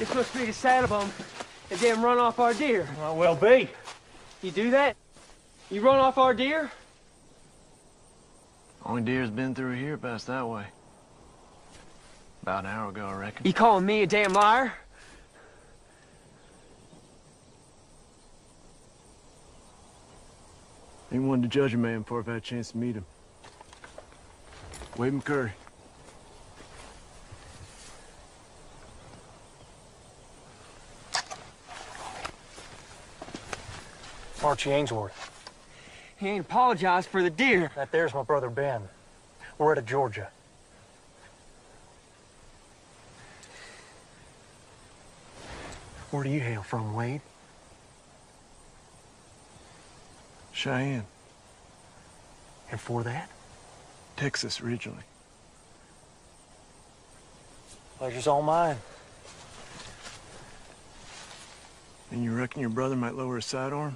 It's supposed to be the saddle bum and damn run off our deer. Might well be. You do that? You run off our deer? Only deer's been through here past that way. About an hour ago, I reckon. You calling me a damn liar? Ain't one to judge a man before I've had a chance to meet him. Wade McCurry. Archie Ainsworth. He ain't apologized for the deer. That there's my brother Ben. We're out of Georgia. Where do you hail from, Wade? Cheyenne. And for that? Texas, originally. Pleasure's all mine. And you reckon your brother might lower his sidearm?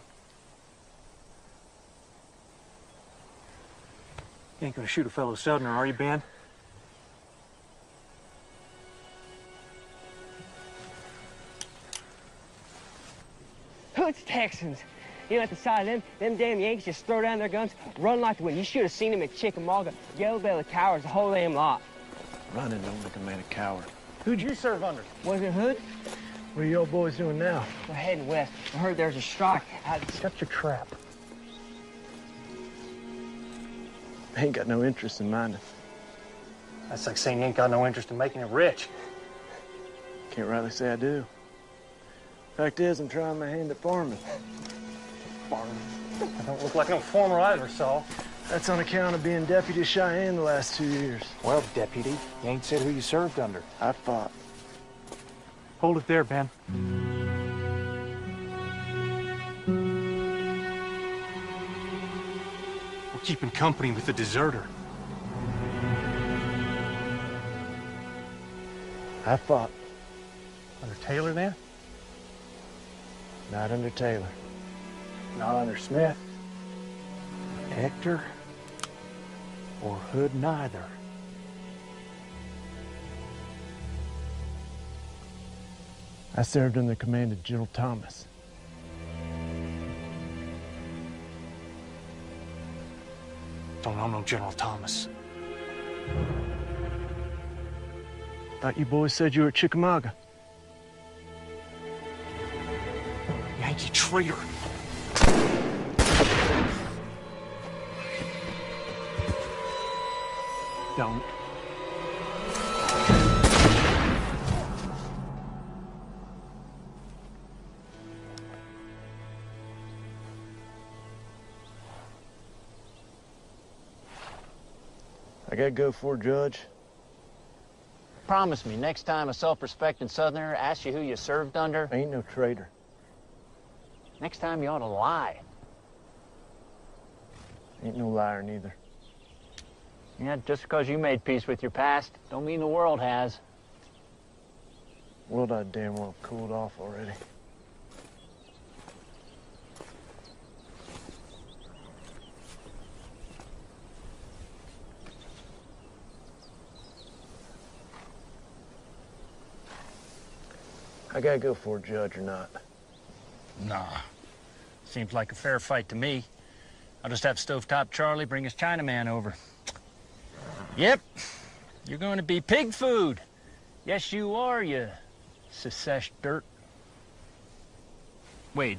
You ain't gonna shoot a fellow Southerner, are you, Ben? It's Texans. You know, at the sight of them damn Yankees just throw down their guns, run like the wind. You should have seen them at Chickamauga. Yellow Belly cowards, the whole damn lot. Running don't make a man a coward. Who'd you serve under? Was it Hood? What are you old boys doing now? We're heading west. I heard there's a strike. Shut your trap. I ain't got no interest in minding. That's like saying you ain't got no interest in making it rich. Can't rightly say I do. Fact is, I'm trying my hand at farming. Farming? I don't look like no farmer I ever saw. That's on account of being deputy of Cheyenne the last 2 years. Well, deputy, you ain't said who you served under. I fought. Hold it there, Ben. We're keeping company with the deserter. I fought. Under Taylor, then? Not under Taylor. Not under Smith. Hector. Or Hood, neither. I served under the command of General Thomas. Don't know no General Thomas. Thought you boys said you were at Chickamauga. Yankee traitor. Don't. I gotta go for a judge. Promise me, next time a self-respecting Southerner asks you who you served under, I ain't no traitor. next time you ought to lie. Ain't no liar neither. Yeah, just because you made peace with your past, don't mean the world has. World I damn well cooled off already. I gotta go for a judge or not. Nah. Seems like a fair fight to me. I'll just have Stovetop Charlie bring his Chinaman over. Yep. You're going to be pig food. Yes, you are, you secesh dirt. Wade.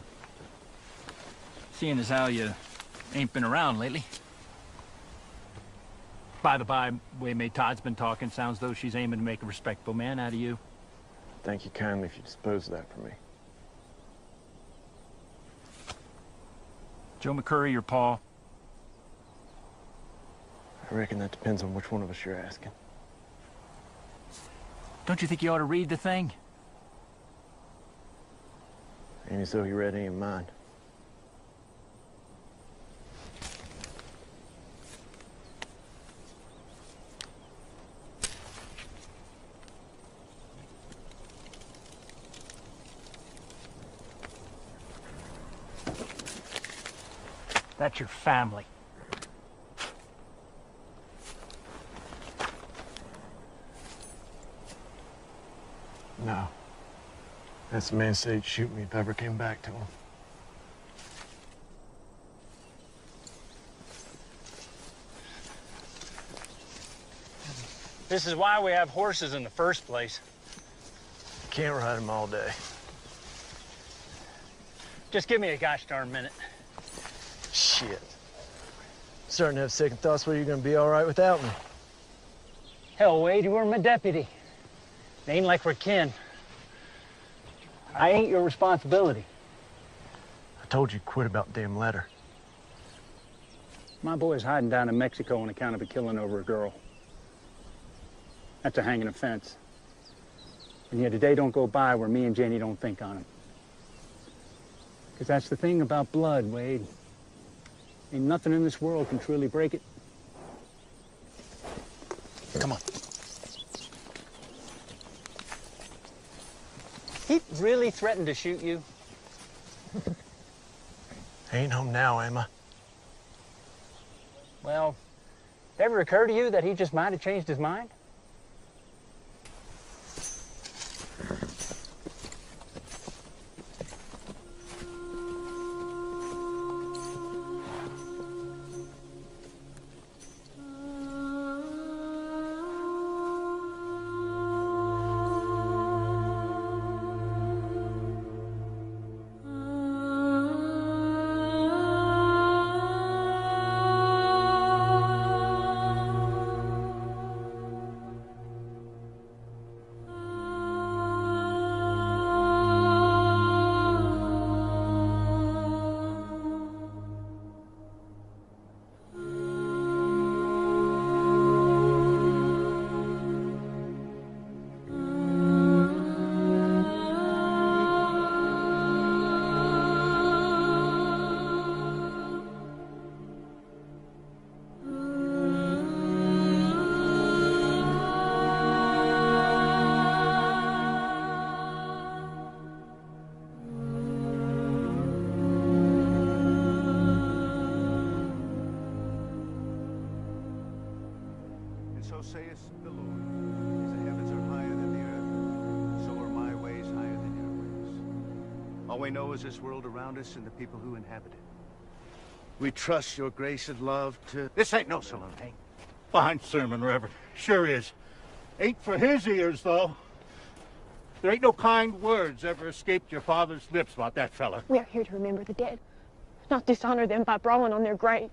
Seeing as how you ain't been around lately. By the by, way May Todd's been talking, sounds though she's aiming to make a respectable man out of you. Thank you kindly if you dispose of that for me. Joe McCurry or Paul? I reckon that depends on which one of us you're asking. Don't you think you ought to read the thing? Ain't as though he read any of mine. That's your family. No. That's the man said he'd shoot me if I ever came back to him. This is why we have horses in the first place. Can't ride them all day. Just give me a gosh darn minute. Shit. Starting to have second thoughts whether you're gonna be all right without me. Hell, Wade, you were my deputy. It ain't like we're kin. I ain't your responsibility. I told you quit about the damn letter. My boy's hiding down in Mexico on account of a killing over a girl. That's a hanging offense. And yet a day don't go by where me and Janie don't think on him. Because that's the thing about blood, Wade. Ain't nothing in this world can truly break it. Come on. He really threatened to shoot you? I ain't home now, am I? Well, ever occur to you that he just might have changed his mind? So saith the Lord, as the heavens are higher than the earth, so are my ways higher than your ways. All we know is this world around us and the people who inhabit it. We trust your grace and love to... This ain't no saloon, hey? Fine sermon, Reverend. Sure is. Ain't for his ears, though. There ain't no kind words ever escaped your father's lips about that fella. We are here to remember the dead, not dishonor them by brawling on their grave.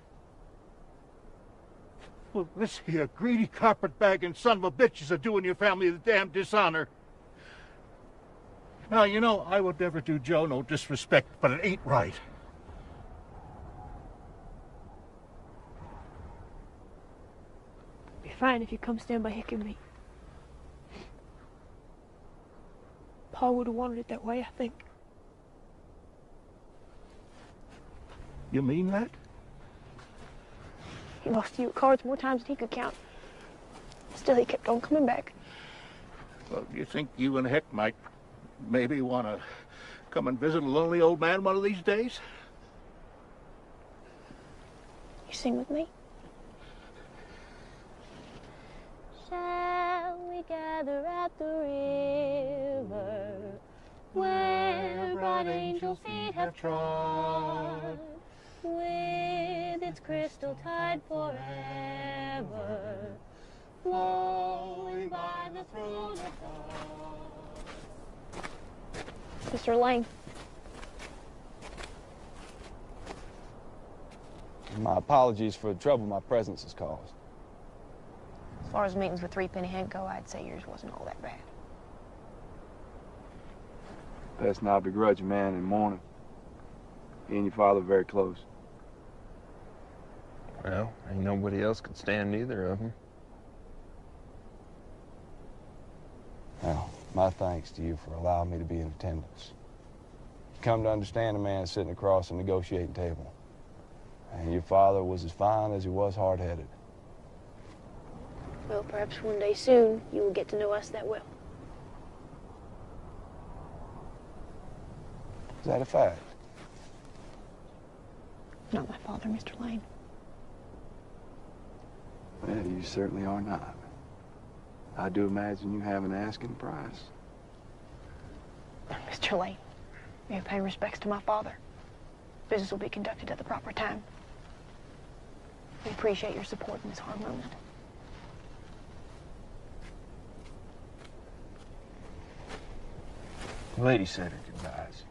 Well, this here greedy carpetbagging son of a bitch is a-doing your family the damn dishonor. Now, you know, I would never do Joe no disrespect, but it ain't right. Be fine if you come stand by Hick and me. Paul would have wanted it that way, I think. You mean that? He lost to you at cards more times than he could count. Still, he kept on coming back. Well, do you think you and Hick might maybe want to come and visit a lonely old man one of these days? You sing with me? Shall we gather at the river where bright angel feet have trod, with its crystal tide forever flowing by the throne of God? Mr. Lane. My apologies for the trouble my presence has caused. As far as meetings with Threepenny Hank go, I'd say yours wasn't all that bad. Best not begrudge a man in mourning. He and your father are very close. Well, ain't nobody else could stand either of them. Well, my thanks to you for allowing me to be in attendance. Come to understand a man sitting across a negotiating table. And your father was as fine as he was hard-headed. Well, perhaps one day soon you will get to know us that well. Is that a fact? Not my father, Mr. Lane. Well, you certainly are not. I do imagine you have an asking price. Mr. Mr. Lane, may I pay respects to my father. Business will be conducted at the proper time. We appreciate your support in this hard moment. The lady said her goodbyes.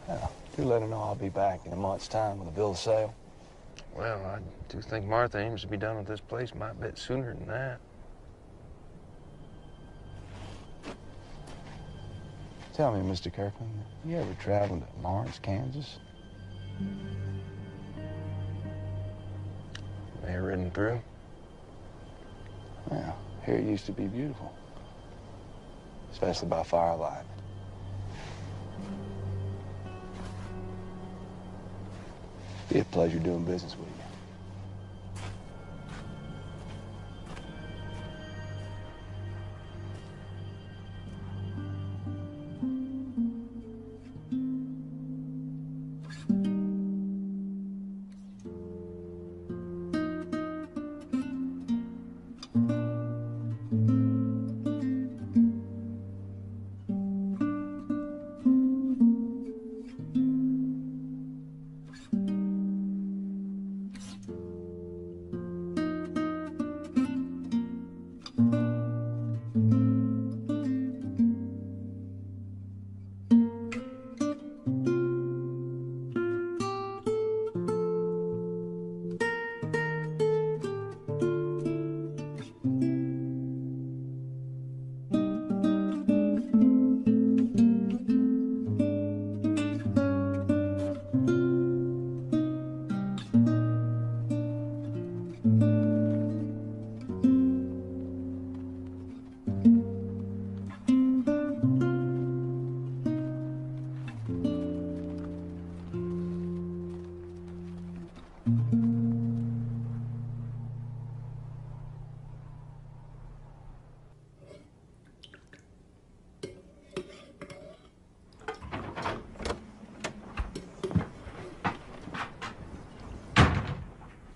Well, do let her know I'll be back in a month's time with a bill of sale. Well, I do think Martha aims to be done with this place my bit sooner than that. Tell me, Mr. Kirkland, you ever traveled to Lawrence, Kansas? May have ridden through. Well, here it used to be beautiful, especially by firelight. Be a pleasure doing business with you.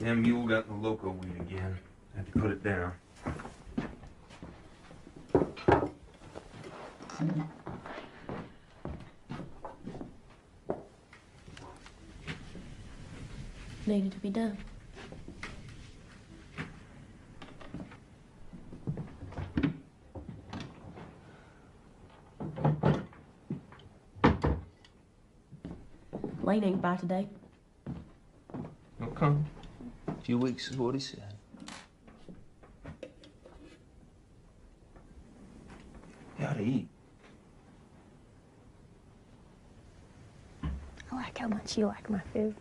Damn mule got in the loco weed again. Had to put it down. Needed to be done. Lane ain't by today. Okay. A few weeks is what he said. You ought to eat. I like how much you like my food.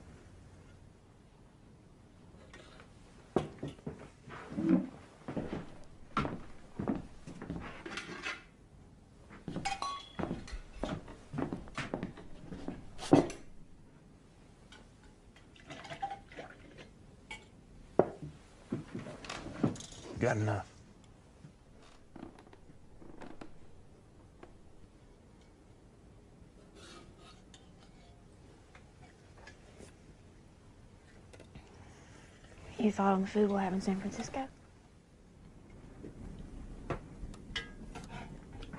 Got enough. You thought on the food we'll have in San Francisco?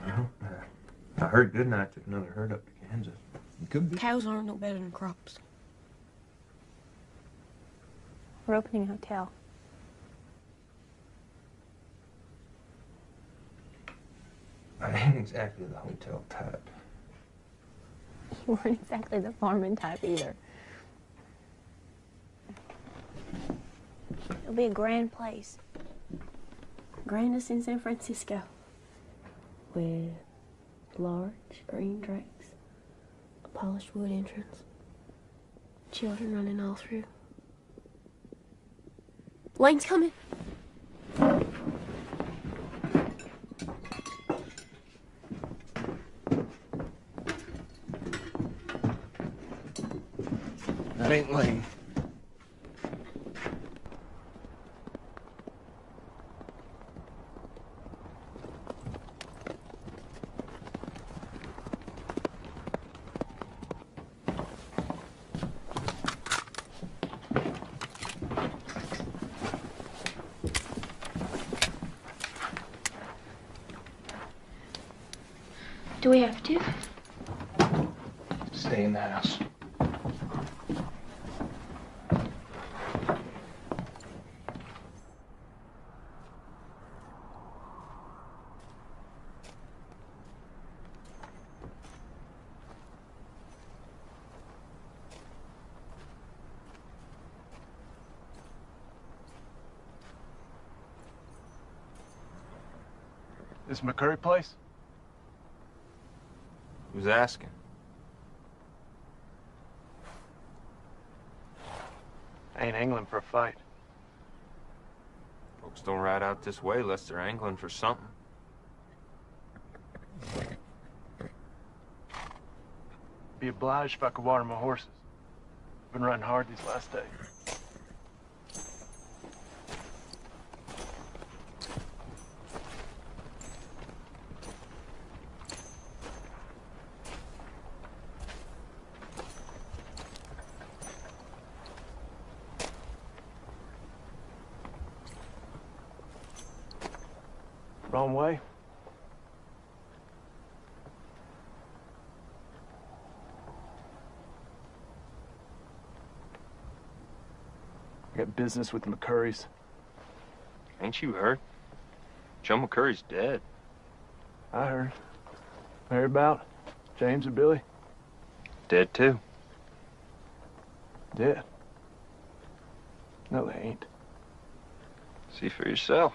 Well, I heard Goodnight took another herd up to Kansas. It could be. Cows aren't no better than crops. We're opening a hotel. I ain't exactly the hotel type. You weren't exactly the farming type either. It'll be a grand place. Grandest in San Francisco. With large green tracks, a polished wood entrance, children running all through. Lane's coming. That ain't Lane. Do we have to? Stay in the house. This McCurry place? Who's asking? I ain't angling for a fight. Folks don't ride out this way unless they're angling for something. Be obliged if I could water my horses. Been running hard these last days. Wrong way? I got business with the McCurrys. Ain't you heard? Joe McCurry's dead. I heard. Heard about James or Billy? Dead too. Dead? No, they ain't. See for yourself.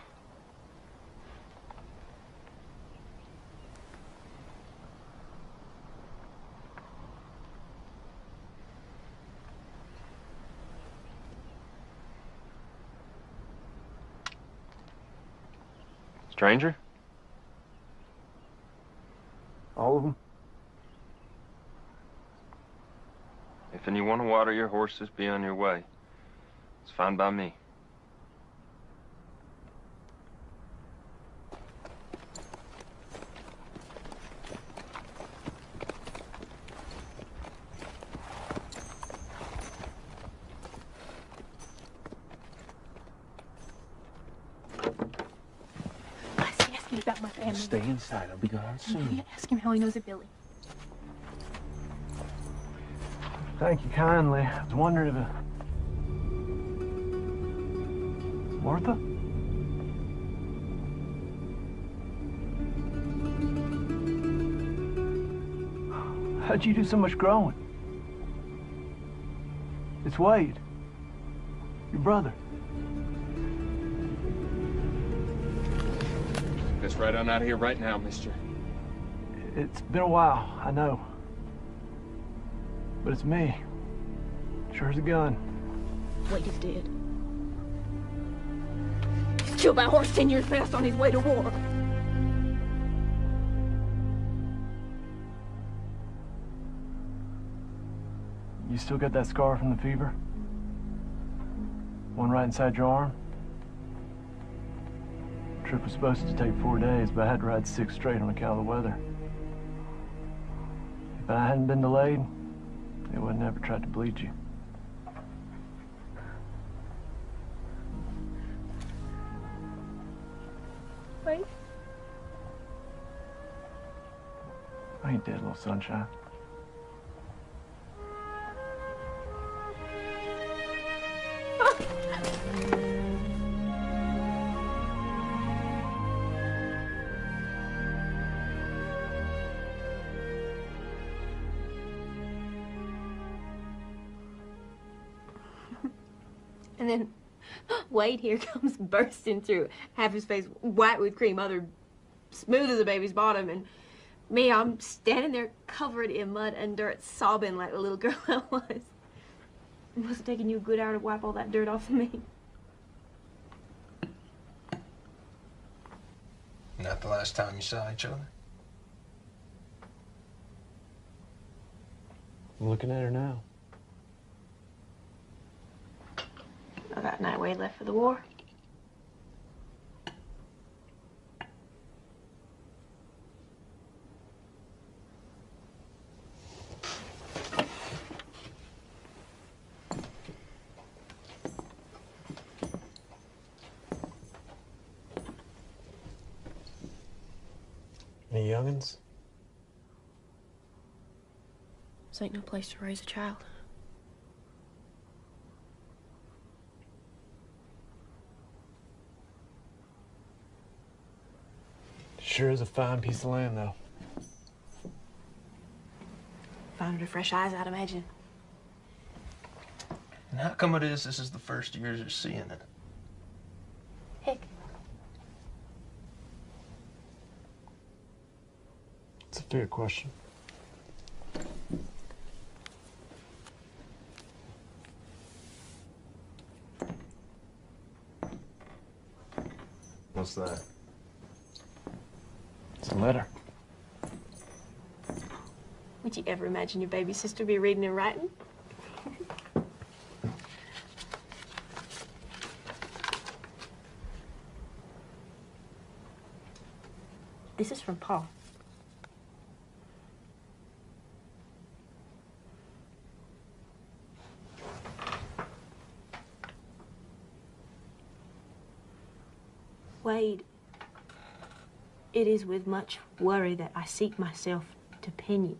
Stranger? All of them? If you want to water your horses, be on your way. It's fine by me. About my family. Stay inside. I'll be gone soon. Ask him how he knows of Billy. Thank you kindly. I was wondering if Martha? How'd you do so much growing? It's Wade. Your brother. Let's right on out of here right now, mister. It's been a while, I know. But it's me. Sure as a gun. Wade is dead. He's killed by a horse 10 years past on his way to war. You still got that scar from the fever? One right inside your arm? Trip was supposed to take 4 days, but I had to ride 6 straight on account of the weather. If I hadn't been delayed, they would never tried to bleed you. Wait. I ain't dead, little sunshine. And then Wade here comes bursting through, half his face white with cream, other smooth as a baby's bottom, and me, I'm standing there covered in mud and dirt, sobbing like the little girl I was. It must have taken you a good hour to wipe all that dirt off of me. Not the last time you saw each other? I'm looking at her now. I got night Wade left for the war. Any youngins? This ain't no place to raise a child. Sure is a fine piece of land, though. Finer to fresh eyes, I'd imagine. And how come this is the first year you're seeing it? Heck, It's a fair question. What's that? It's a letter. Would you ever imagine your baby sister be reading and writing? This is from Paul. Wade, it is with much worry that I seek myself to pen you.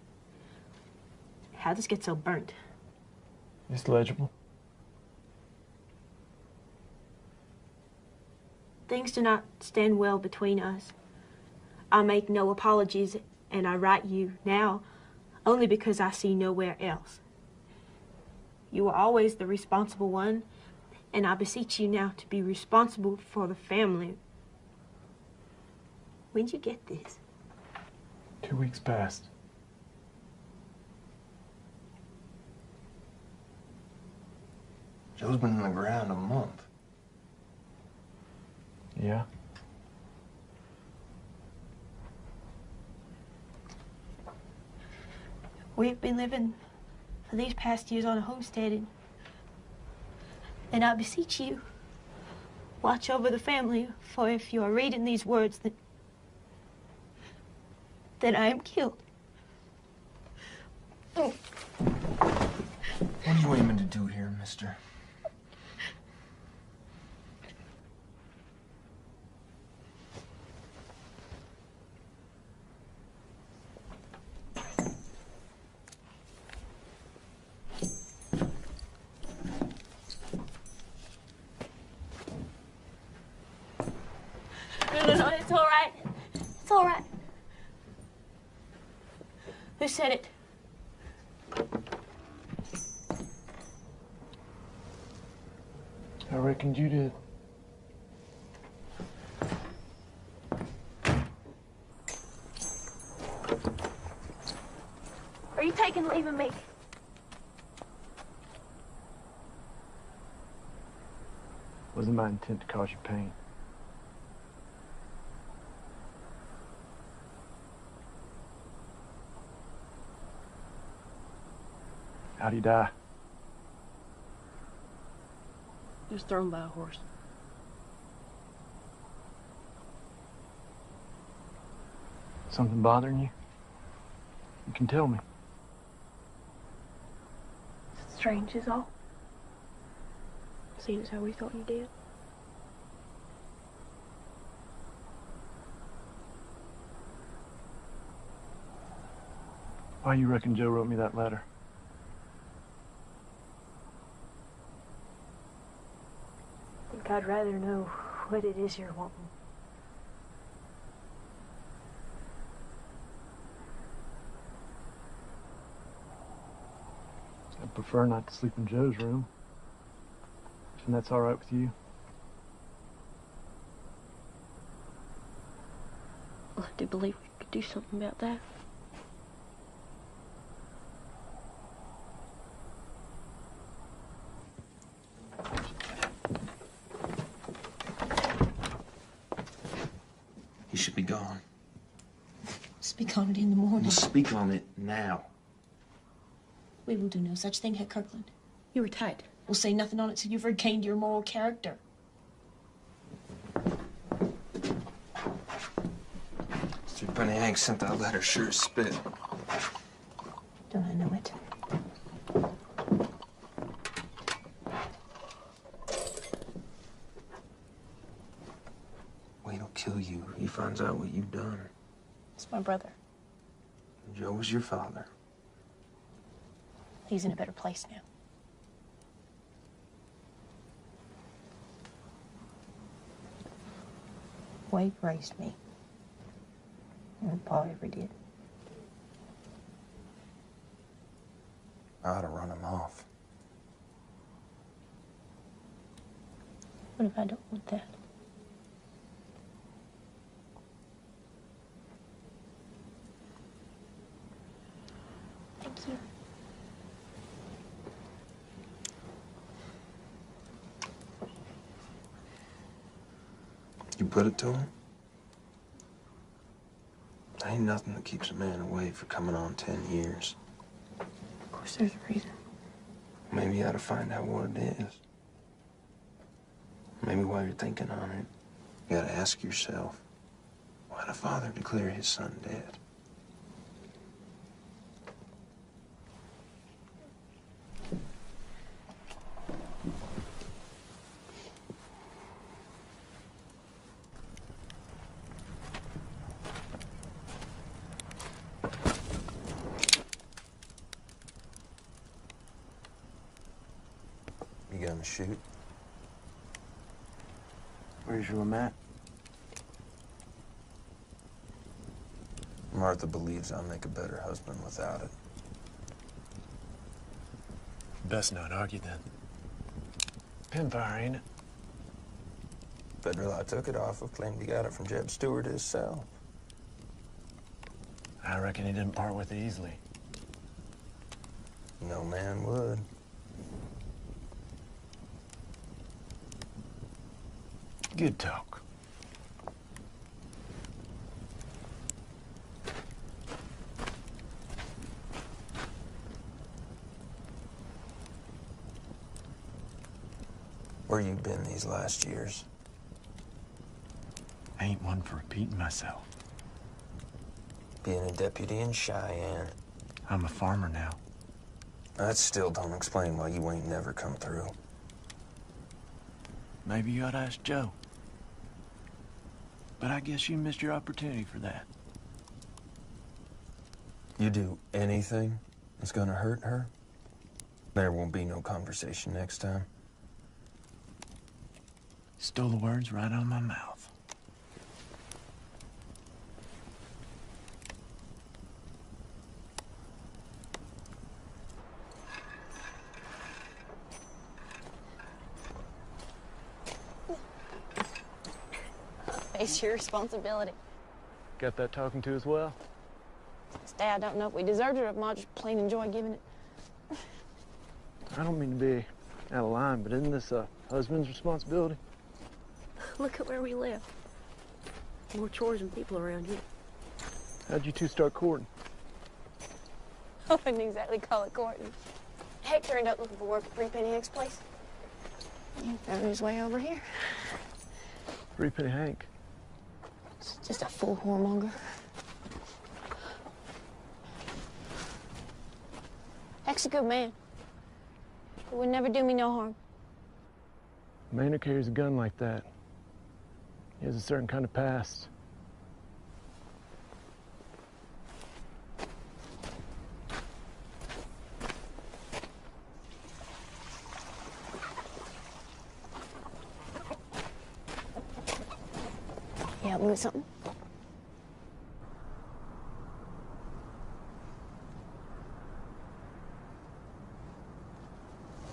How this get so burnt? It's legible. Things do not stand well between us. I make no apologies, and I write you now only because I see nowhere else. You are always the responsible one, and I beseech you now to be responsible for the family. When'd you get this? 2 weeks past. Joe's been in the ground a month. Yeah? We've been living for these past years on a homestead, and I beseech you, watch over the family, for if you are reading these words, then I am killed. What are you aiming to do here, mister? No, it's all right. It's all right. Who said it? I reckoned you did. Are you taking leave of me? Wasn't my intent to cause you pain. How'd he die? He was thrown by a horse. Something bothering you? You can tell me. It's strange is all. Seeing as how we thought you did. Why you reckon Joe wrote me that letter? I think I'd rather know what it is you're wanting. I'd prefer not to sleep in Joe's room. And that's all right with you? Well, I do believe we could do something about that. He should be gone. Speak on it in the morning. We'll speak on it now. We will do no such thing, Herr Kirkland. You were tight. We'll say nothing on it till you've regained your moral character. Mr. Penny Hank sent that letter sure as spit. Don't I know it? Wade'll kill you if he finds out what you've done. It's my brother. Joe was your father. He's in a better place now. Wade raised me. More than Pa ever did. I ought to run him off. What if I don't want that? Thank you. You put it to him? There ain't nothing that keeps a man away for coming on 10 years. Of course there's a reason. Maybe you ought to find out what it is. Maybe while you're thinking on it, you gotta ask yourself, why'd a father declare his son dead? You gonna shoot? Where's your mat? Martha believes I'll make a better husband without it. Best not argue then. Pinfire, ain't it? Federal I took it off of, claimed he got it from Jeb Stewart himself. I reckon he didn't part with it easily. No man would. Good talk. Where you been these last years? I ain't one for repeating myself. Being a deputy in Cheyenne. I'm a farmer now. That still don't explain why you ain't never come through. Maybe you ought to ask Joe. But I guess you missed your opportunity for that. You do anything that's gonna hurt her, there won't be no conversation next time. Stole the words right out of my mouth. Face your responsibility. Got that talking to as well? Dad, I don't know if we deserved it or if Ma just plain enjoy giving it. I don't mean to be out of line, but isn't this a husband's responsibility? Look at where we live. More chores than people around here. How'd you two start courting? I wouldn't exactly call it courting. Hector ended up looking for work at Three Penny Hank's place. He found his way over here. Three Penny Hank. It's just a fool whoremonger. Heck's a good man. He would never do me no harm. A man who carries a gun like that, he has a certain kind of past. You help me with something?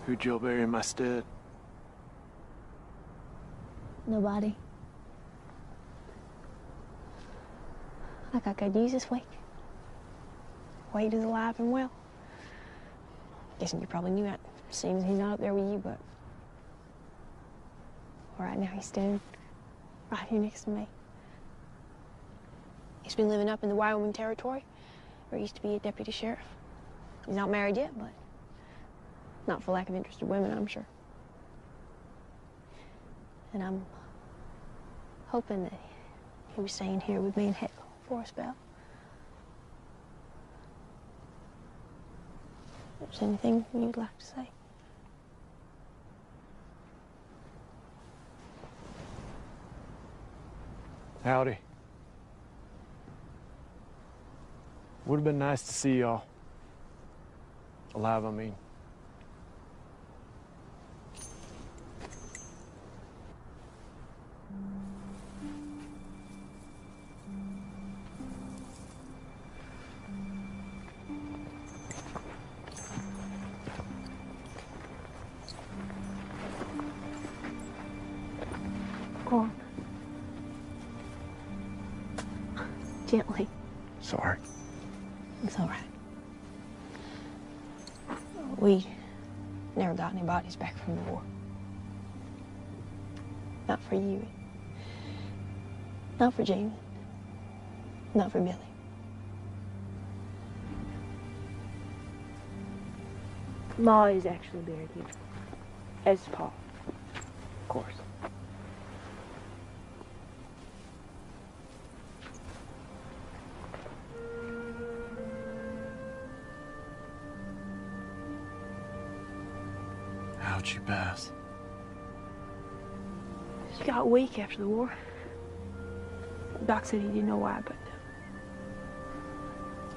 Who'd Joe bury in my stead? Nobody. I got good news this week. Wade is alive and well. Guessing you probably knew that, seeing as he's not up there with you, but right now he's standing right here next to me. He's been living up in the Wyoming Territory, where he used to be a deputy sheriff. He's not married yet, but not for lack of interested women, I'm sure. And I'm hoping that he was staying here with me and Heck for a spell. If there's anything you'd like to say. Howdy. Would have been nice to see y'all. Alive, I mean. Go on. Gently. Sorry. It's all right. We never got any bodies back from the war. Not for you. Not for Jamie. Not for Billy. Ma is actually buried here. As Pa. Of course. How'd she pass? She got weak after the war. Doc said he didn't know why, but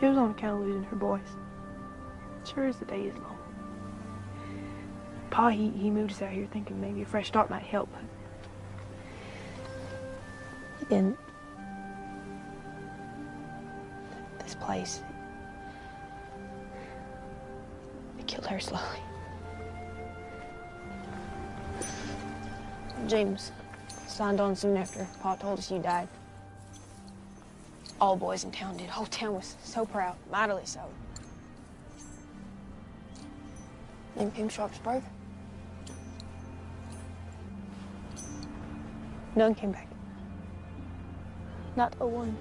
it was on account of losing her boys. Sure as the day is long. Pa, he moved us out here thinking maybe a fresh start might help, but he didn't. This place, it killed her slowly. James signed on soon after Pa told us you died. All boys in town did. Whole town was so proud, mightily so. Then came Sharpsburg. None came back. Not a one.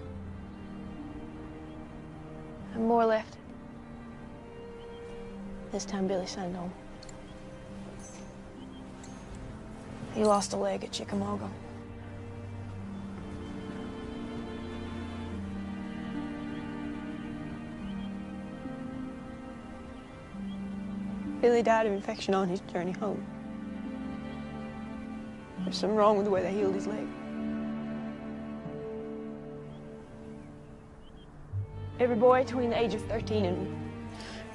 And more left. This time Billy signed on. He lost a leg at Chickamauga. Billy died of infection on his journey home. There's something wrong with the way they healed his leg. Every boy between the age of 13 and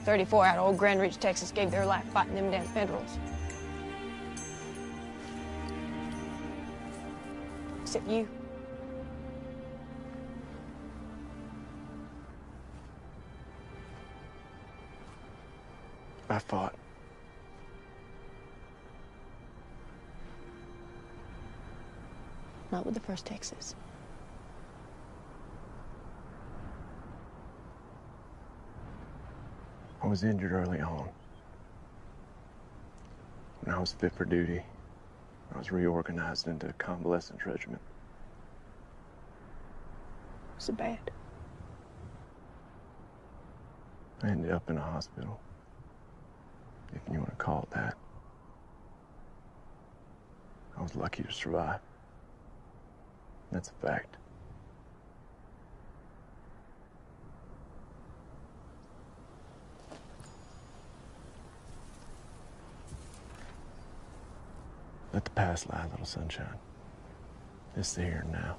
34 out of old Grand Ridge, Texas, gave their life fighting them damn Federals. Except you. I fought. Not with the 1st Texas. I was injured early on. When I was fit for duty, I was reorganized into a convalescence regiment. Was it bad? I ended up in a hospital, if you want to call it that. I was lucky to survive. That's a fact. Let the past lie, little sunshine. It's the here and now.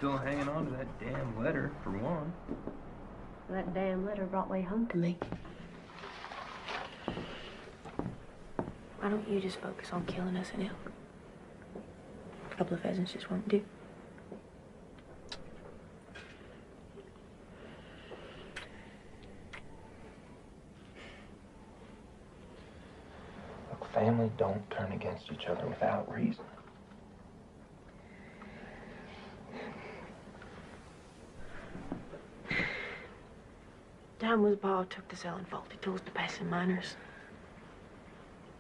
still hanging on to that damn letter, for one. That damn letter brought way home to me. Why don't you just focus on killing us and elk? A couple of pheasants just won't do. Look, family don't turn against each other without reason. Time was Pa took to selling faulty tools to passing miners.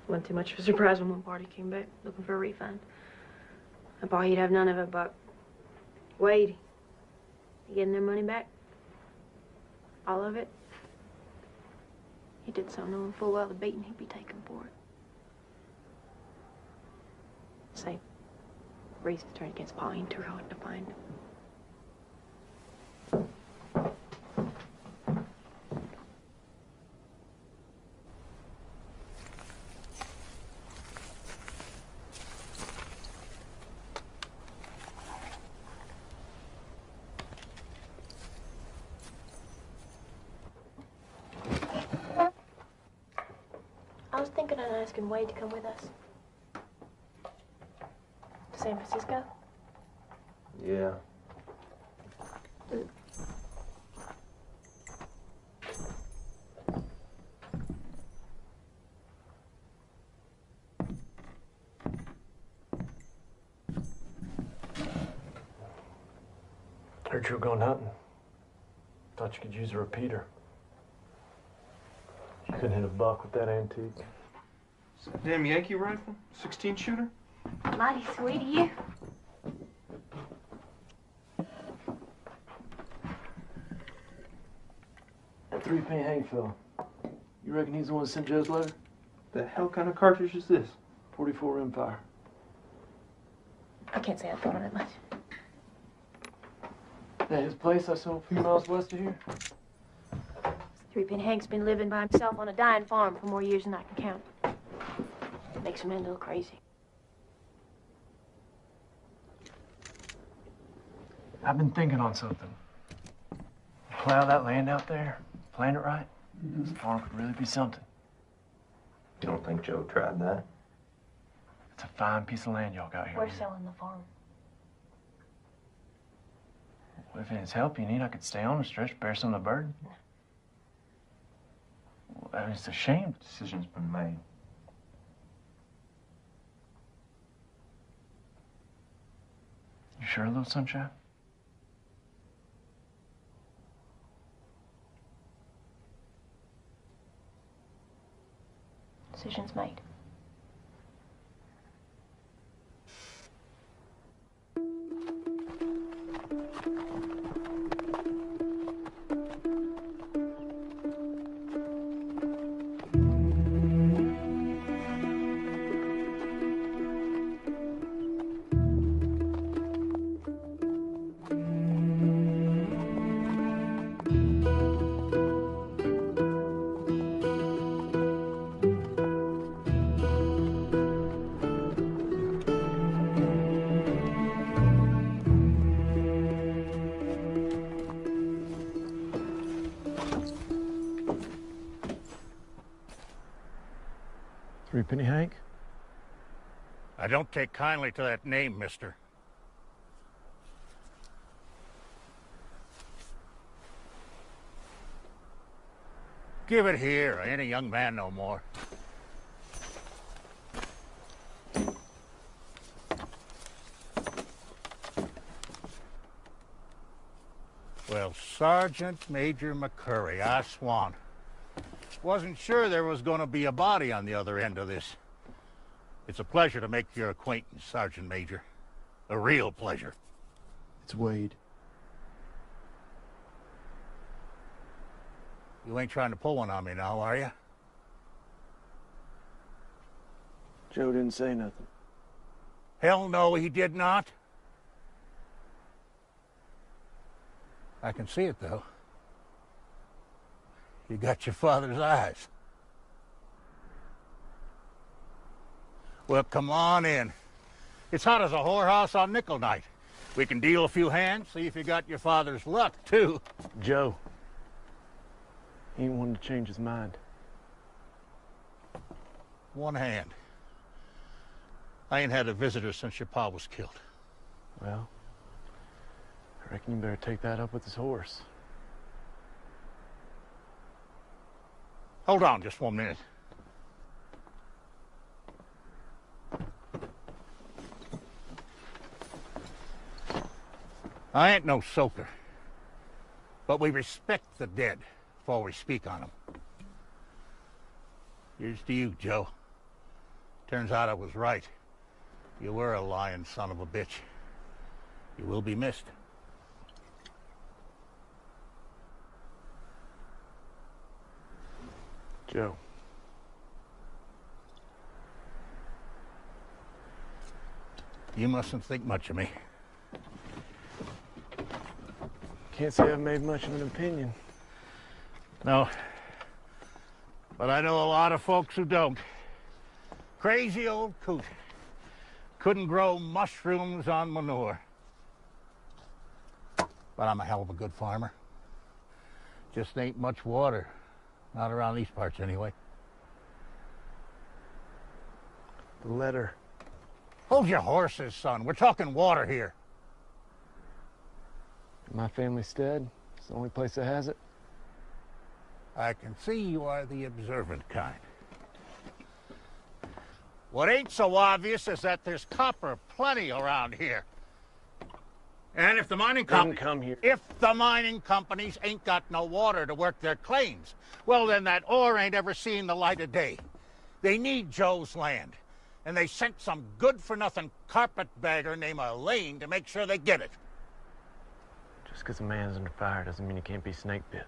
Wasn't too much of a surprise when one party came back looking for a refund. And Pa, he'd have none of it, but Wade, he getting their money back? All of it? He did so knowing full well the beating he'd be taking for it. Say, reasons turned against Pa ain't too hard to find. I was thinking of asking Wade to come with us. To San Francisco? Yeah. Heard you were going hunting. Thought you could use a repeater. You couldn't hit a buck with that antique. Is that damn Yankee rifle? 16 shooter? Mighty sweet of you. That 3-penny Hank fella. You reckon he's the one that sent Joe's letter? The hell kind of cartridge is this? 44 rimfire. I can't say I thought on it much. At his place I saw a few miles west of here. 3-penny Hank's been living by himself on a dying farm for more years than I can count. Makes a man a little crazy. I've been thinking on something. Plow that land out there, plant it right, this farm could really be something. You don't think Joe tried that? It's a fine piece of land y'all got here. We're selling the farm. Well, if it's help you need, I could stay on the stretch, bear some of the burden. Well, I mean, it's a shame. The decision's been made. You sure, little sunshine? Decision's made. Penny Hank? I don't take kindly to that name, mister. Give it here. I ain't a young man no more. Well, Sergeant Major McCurry, I swan. Wasn't sure there was going to be a body on the other end of this. It's a pleasure to make your acquaintance, Sergeant Major. A real pleasure. It's Wade. You ain't trying to pull one on me now, are you? Joe didn't say nothing. Hell no, he did not. I can see it, though. You got your father's eyes. Well, come on in. It's hot as a whorehouse on nickel night. We can deal a few hands, see if you got your father's luck, too. Joe. He ain't wanting to change his mind. One hand. I ain't had a visitor since your pa was killed. Well, I reckon you better take that up with his horse. Hold on just 1 minute. I ain't no soaker, but we respect the dead before we speak on them. Here's to you, Joe. Turns out I was right. You were a lying son of a bitch. You will be missed. Joe. You mustn't think much of me. Can't say I've made much of an opinion. No. But I know a lot of folks who don't. Crazy old coot. Couldn't grow mushrooms on manure. But I'm a hell of a good farmer. Just ain't much water. Not around these parts, anyway. The letter. Hold your horses, son. We're talking water here. My family's dead. It's the only place that has it. I can see you are the observant kind. What ain't so obvious is that there's copper plenty around here. And if the mining companies ain't got no water to work their claims, well, then that ore ain't ever seen the light of day. They need Joe's land, and they sent some good-for-nothing carpetbagger named Elaine to make sure they get it. Just because a man's under fire doesn't mean he can't be snake bit.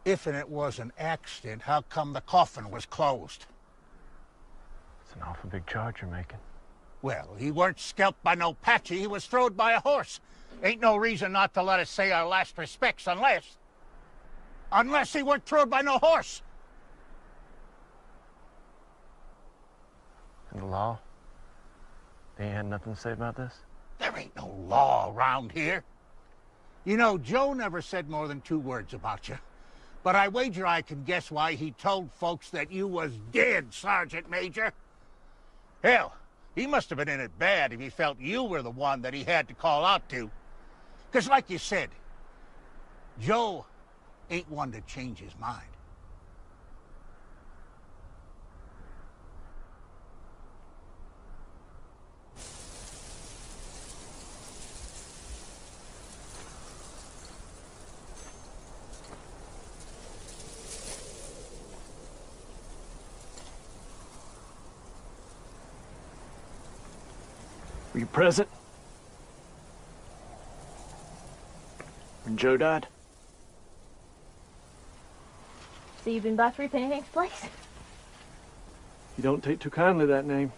If and it was an accident, how come the coffin was closed? It's an awful big charge you're making. Well, he weren't scalped by no Patchy. He was throwed by a horse. Ain't no reason not to let us say our last respects unless he weren't throwed by no horse. And the law? They ain't had nothing to say about this? There ain't no law around here. You know, Joe never said more than 2 words about you. But I wager I can guess why he told folks that you was dead, Sergeant Major. Hell, he must have been in it bad if he felt you were the one that he had to call out to. 'Cause like you said, Joe ain't one to change his mind. Were you present when Joe died? So you've been by 3 Pancakes Place? You don't take too kindly to that name.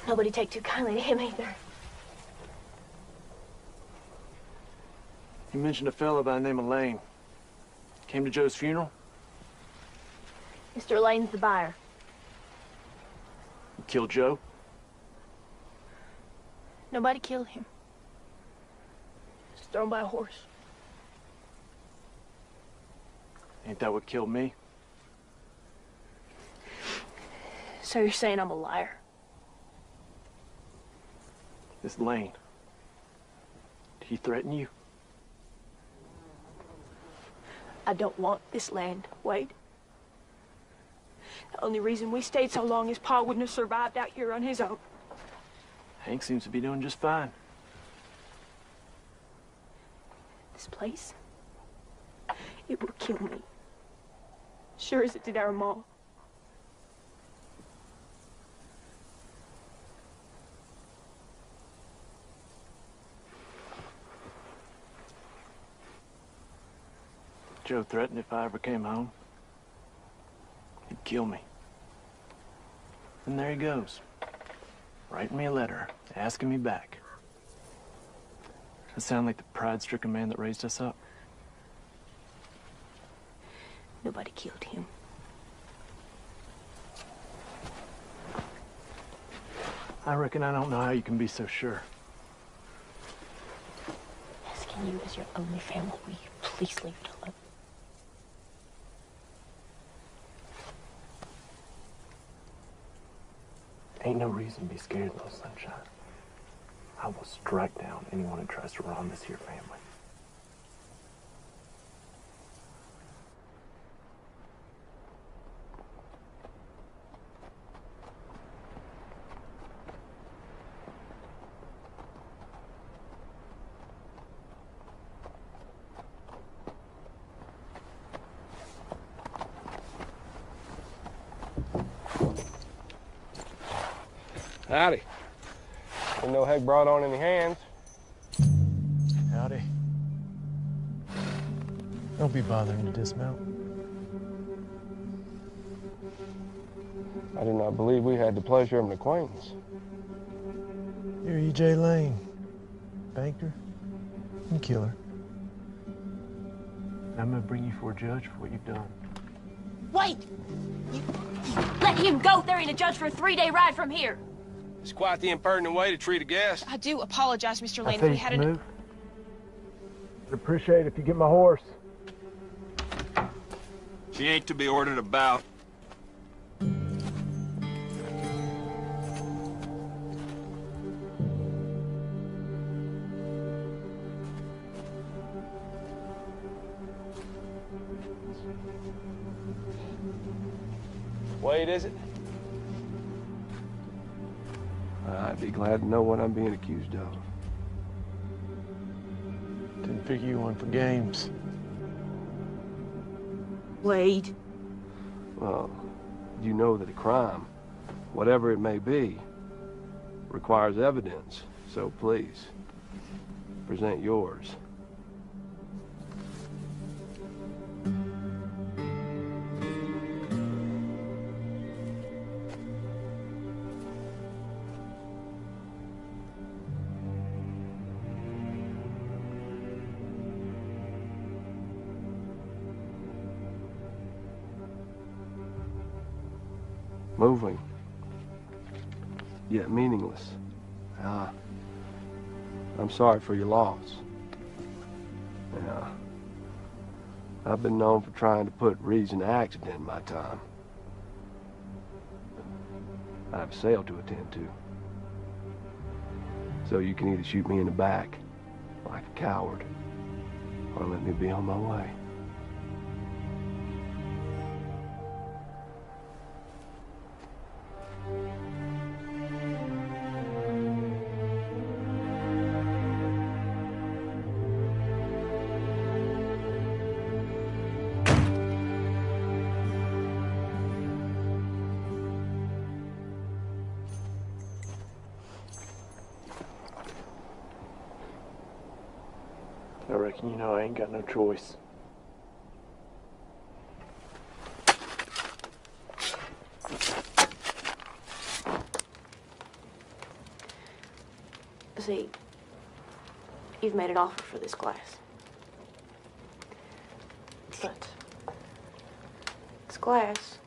Nobody take too kindly to him either. You mentioned a fellow by the name of Lane. Came to Joe's funeral? Mr. Lane's the buyer. You killed Joe? Nobody killed him. Just thrown by a horse. Ain't that what killed me? So you're saying I'm a liar? This Lane. Did he threaten you? I don't want this land, Wade. The only reason we stayed so long is Pa wouldn't have survived out here on his own. Hank seems to be doing just fine. This place, it will kill me. Sure as it did our Ma. Joe threatened if I ever came home, he'd kill me. And there he goes, writing me a letter, asking me back. Does that sound like the pride-stricken man that raised us up? Nobody killed him. I reckon I don't know how you can be so sure. to you as your only family. Will you please leave it alone? Ain't no reason to be scared, little sunshine. I will strike down anyone who tries to wrong this here family. Howdy. Didn't know Heck brought on any hands. Howdy. Don't be bothering to dismount. I did not believe we had the pleasure of an acquaintance. You're E.J. Lane, banker and killer. And I'm gonna bring you for a judge for what you've done. Wait! You let him go. There ain't a judge for a 3-day ride from here. It's quite the impertinent way to treat a guest. I do apologize, Mr. Lane. I We had move. I'd appreciate it if you get my horse. She ain't to be ordered about. Wade, is it? I'd be glad to know what I'm being accused of. Didn't figure you one for games. Wade. Well, you know that a crime, whatever it may be, requires evidence. So please, present yours. Moving, yet meaningless. I'm sorry for your loss. Yeah. I've been known for trying to put reason to accident in my time. I have a sale to attend to. So you can either shoot me in the back, like a coward, or let me be on my way. I reckon you know I ain't got no choice. See, you've made an offer for this glass. But this glass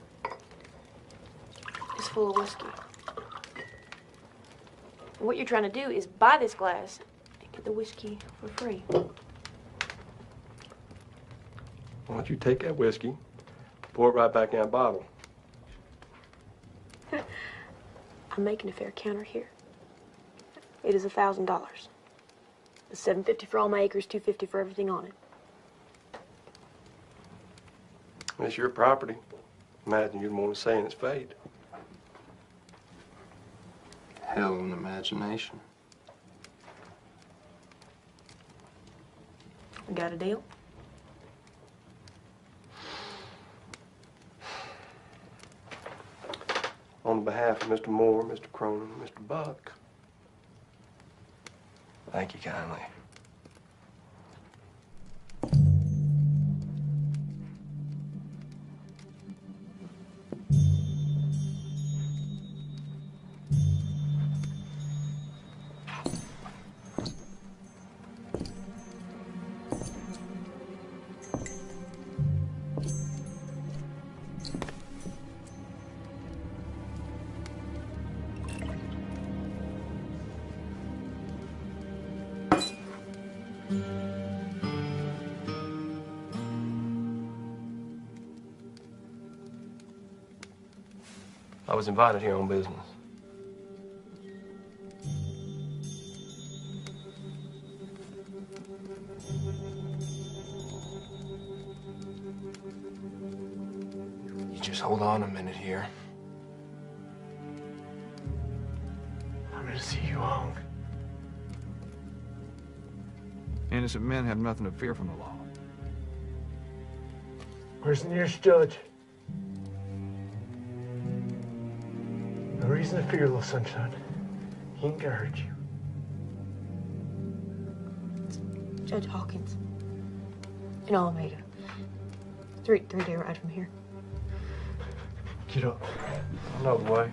is full of whiskey. And what you're trying to do is buy this glass and get the whiskey for free. Why don't you take that whiskey, pour it right back in that bottle? I'm making a fair counter here. It is $1,000. It's $750 for all my acres, $250 for everything on it. It's your property. Imagine you'd want to say in its fate. Hell of an imagination. Got a deal? On behalf of Mr. Moore, Mr. Cronin, and Mr. Buck, thank you kindly. was invited here on business. You just hold on a minute here. I'm gonna see you hung. Innocent men have nothing to fear from the law. Where's the nearest judge? No reason to fear, little sunshine. He ain't gonna hurt you. Judge Hawkins. In Alameda. Three-day ride from here. Get up. No way.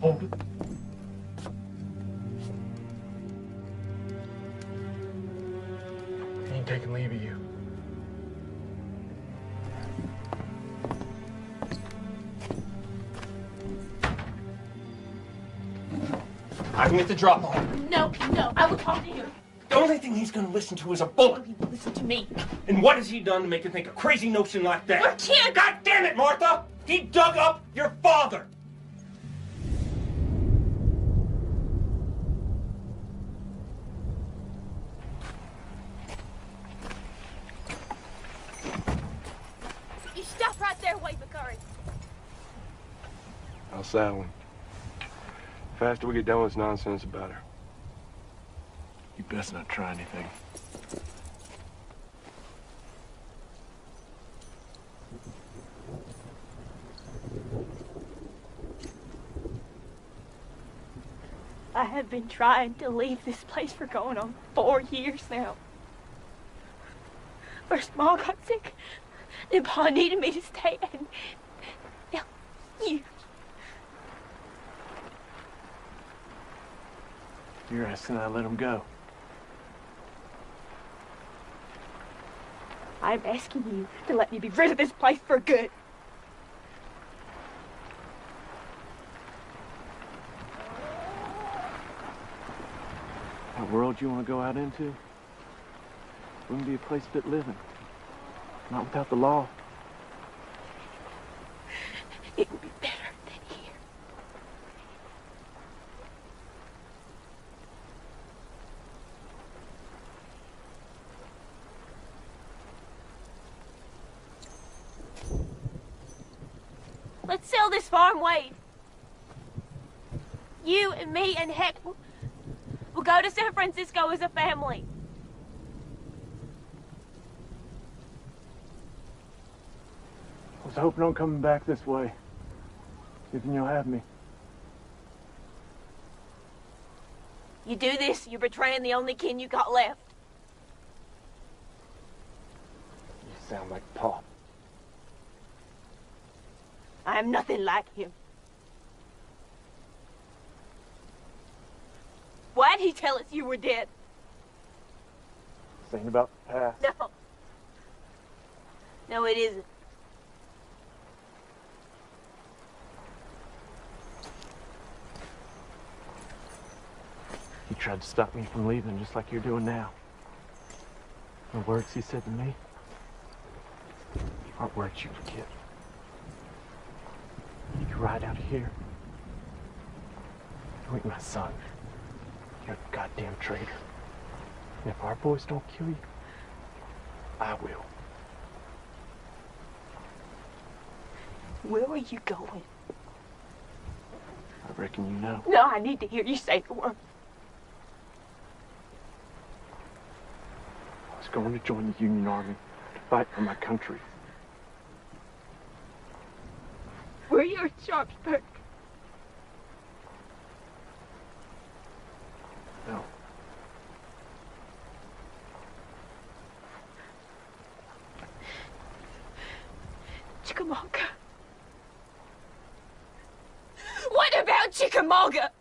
Hold it. He ain't taking leave of you. I can get the drop on him. No, I will talk to him. The only thing he's gonna listen to is a bullet. He will listen to me. And what has he done to make you think a crazy notion like that? I can't. God damn it, Martha! He dug up your father! You stop right there, Wade McCurry. I'll saddle him. The faster we get done with this nonsense, the better. You best not try anything. I have been trying to leave this place for going on 4 years now. First Ma got sick, then Pa needed me to stay, and now you. You're asking I let him go. I'm asking you to let me be rid of this place for good. What world you want to go out into? Wouldn't be a place fit living. Not without the law. It would be better than here. Let's sell this farm, Wade. You and me and Heck will go to San Francisco as a family. I was hoping on coming back this way. Thinking you'll have me. You do this, you're betraying the only kin you got left. You sound like Pa. I am nothing like him. Why'd he tell us you were dead? This ain't about the past. No. No, it isn't. He tried to stop me from leaving just like you're doing now. The words he said to me aren't words you forget. You ride out of here. You ain't my son. You're a goddamn traitor. And if our boys don't kill you, I will. Where are you going? I reckon you know. No, I need to hear you say the word. I was going to join the Union Army to fight for my country. Were you in Sharpsburg? No. Chickamauga. What about Chickamauga?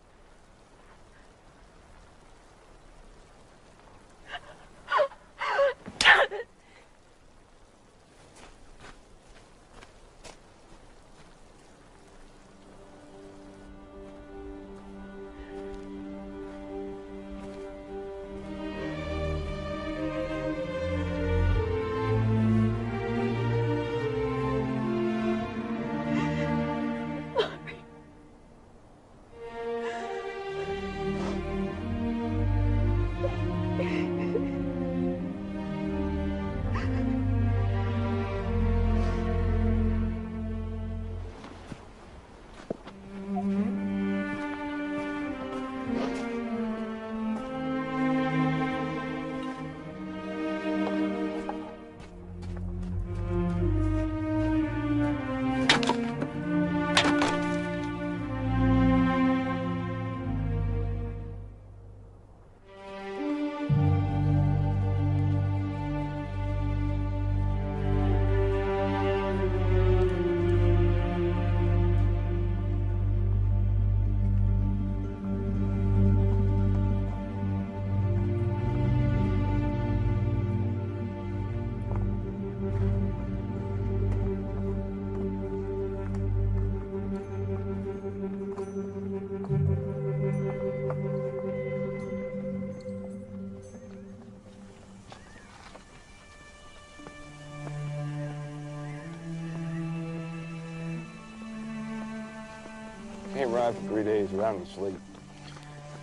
around for 3 days around in your sleep.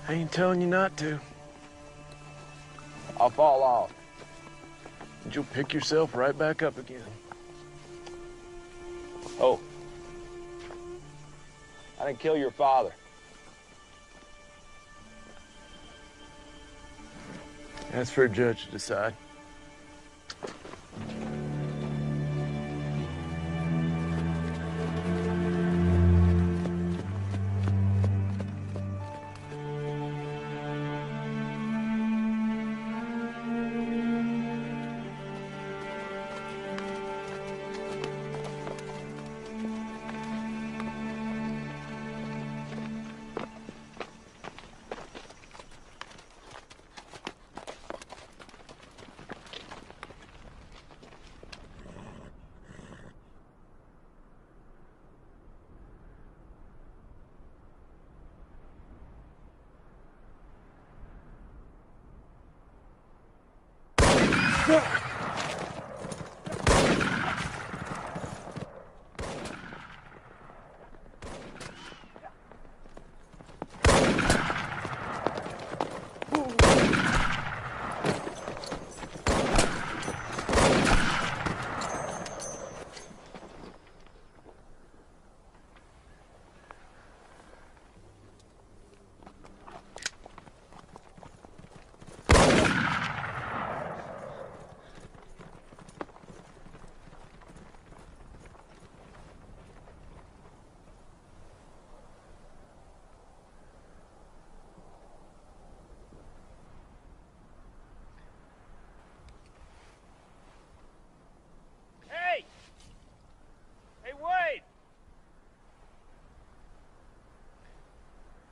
I ain't telling you not to. I'll fall off. And you'll pick yourself right back up again. Oh. I didn't kill your father. That's for a judge to decide.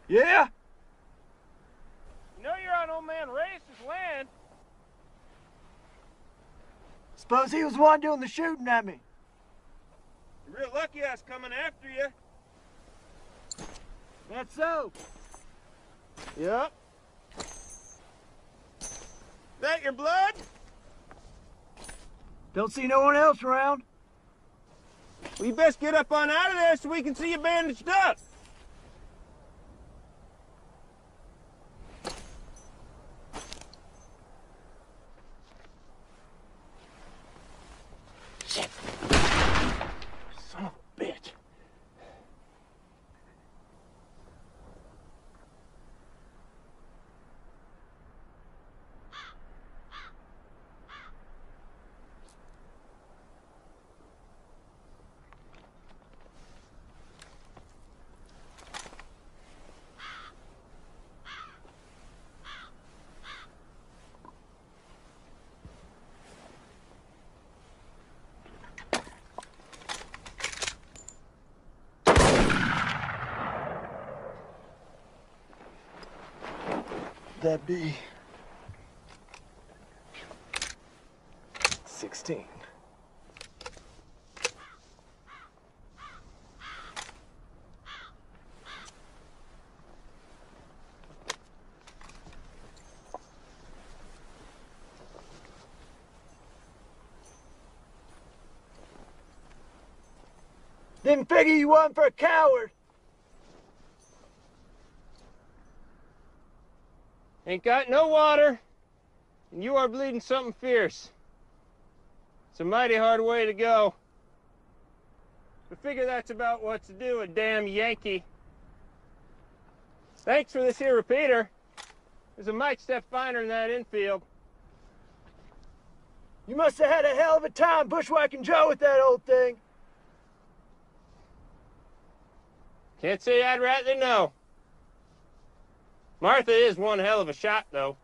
Yeah? You know you're on old man Reyes' land. Suppose he was the one doing the shooting at me. You're real lucky I was coming after you. That's so. Yep. That your blood? Don't see no one else around. Well, you best get up on out of there so we can see you bandaged up. Son of a bitch. That be 16. Didn't figure you wasn't for a coward. Ain't got no water, and you are bleeding something fierce. It's a mighty hard way to go. But figure that's about what to do, a damn Yankee. Thanks for this here repeater. There's a mite step finer than that infield. You must have had a hell of a time bushwhacking Joe with that old thing. Can't say I'd rightly know. Martha is one hell of a shot, though.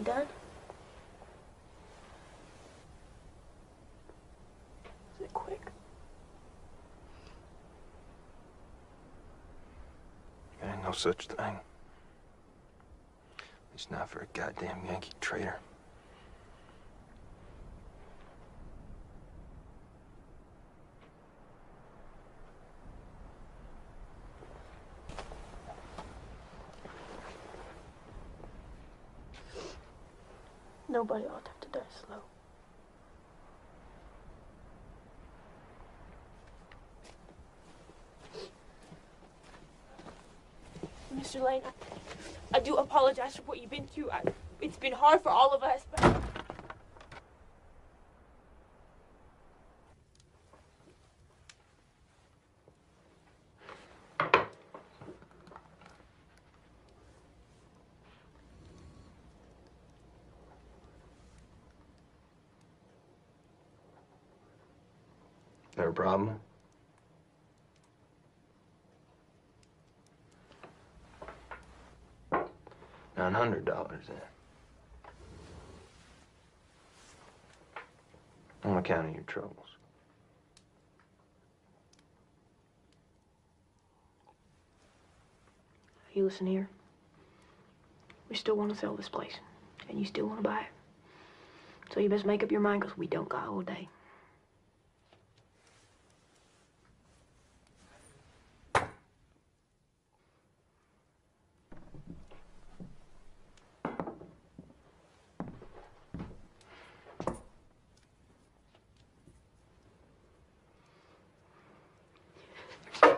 done? Is it quick? There ain't no such thing. It's not for a goddamn Yankee traitor. Nobody ought to have to die slow. Mr. Lane, I do apologize for what you've been through. It's been hard for all of us, but... There a problem? $900 then. On account of your troubles. You listen here. We still want to sell this place, and you still want to buy it. So you best make up your mind, because we don't got all day.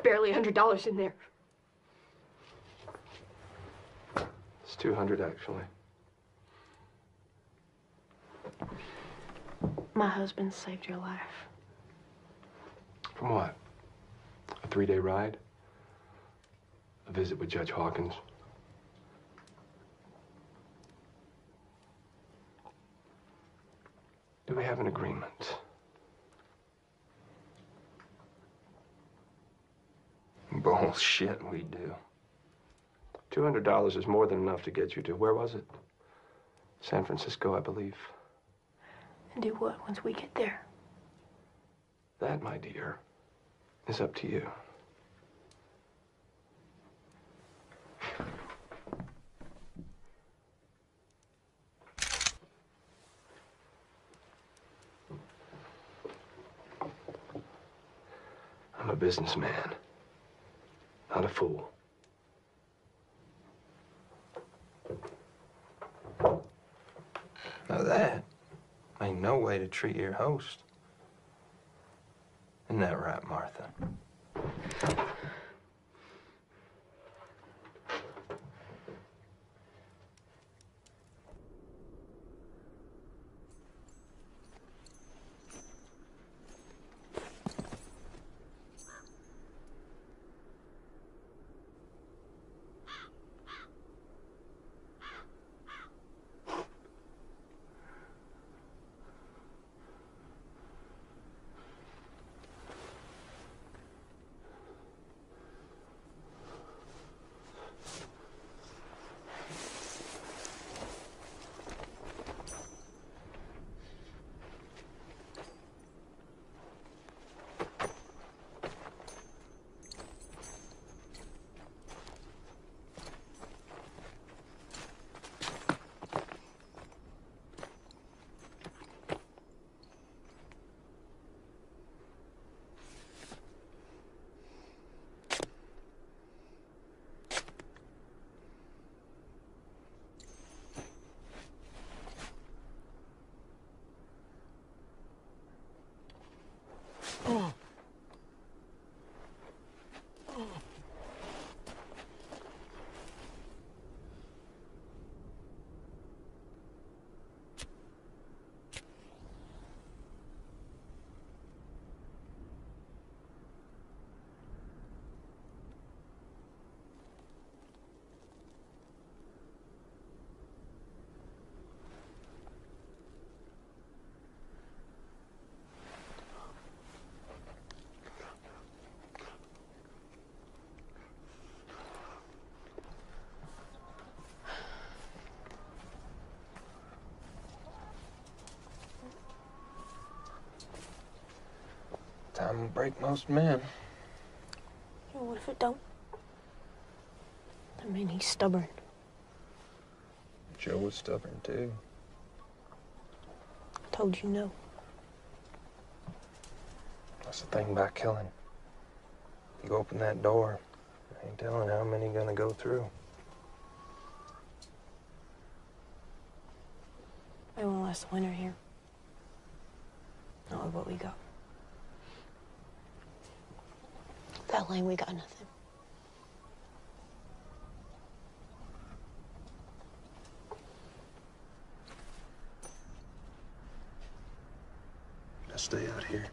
Barely $100 in there. It's 200 actually. My husband saved your life. From what? A 3-day ride? A visit with Judge Hawkins? Do we have an agreement? Bullshit, we do. $200 is more than enough to get you to, where was it? San Francisco, I believe. And do what once we get there? That, my dear, is up to you. I'm a businessman, not a fool. Now that ain't no way to treat your host. Isn't that right, Martha? Time will break most men. Yeah, what if it don't? I mean, he's stubborn. Joe was stubborn, too. I told you no. That's the thing about killing. You open that door, I ain't telling how many gonna go through. We won't last the winter here. Not with what we got. Without Lane, we got nothing. Let's stay out here.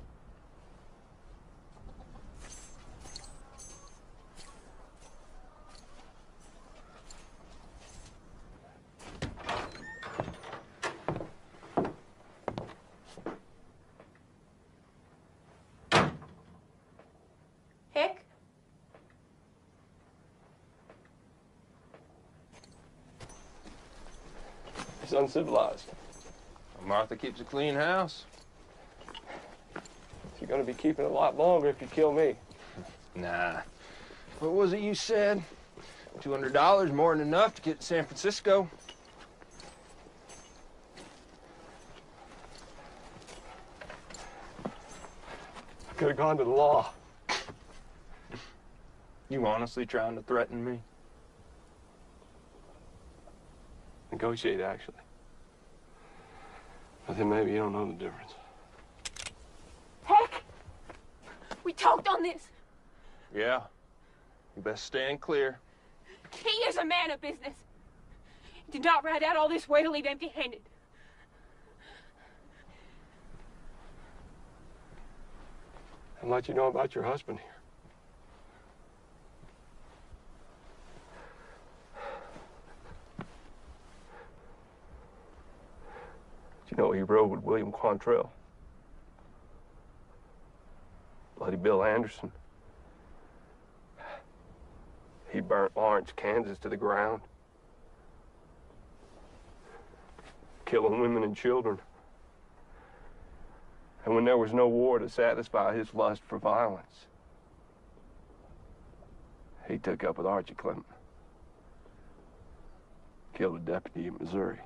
Hick? It's uncivilized. Martha keeps a clean house. You're gonna be keeping it a lot longer if you kill me. Nah. What was it you said? $200 more than enough to get to San Francisco. I could have gone to the law. You honestly trying to threaten me? Negotiate, actually. But then maybe you don't know the difference. Heck! We talked on this. Yeah. You best stand clear. He is a man of business. He did not ride out all this way to leave empty-handed. I'll let you know about your husband here. You know, he rode with William Quantrell. Bloody Bill Anderson. He burnt Lawrence, Kansas to the ground. Killing women and children. And when there was no war to satisfy his lust for violence, he took up with Archie Clement. Killed a deputy in Missouri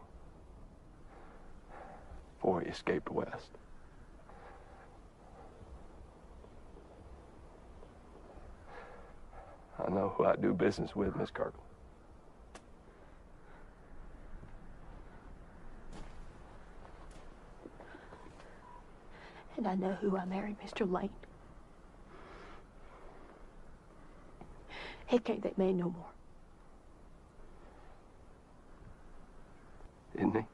before he escaped west. I know who I do business with, Miss Kirkland. And I know who I married, Mr. Lane. Hick ain't that man no more. Isn't he?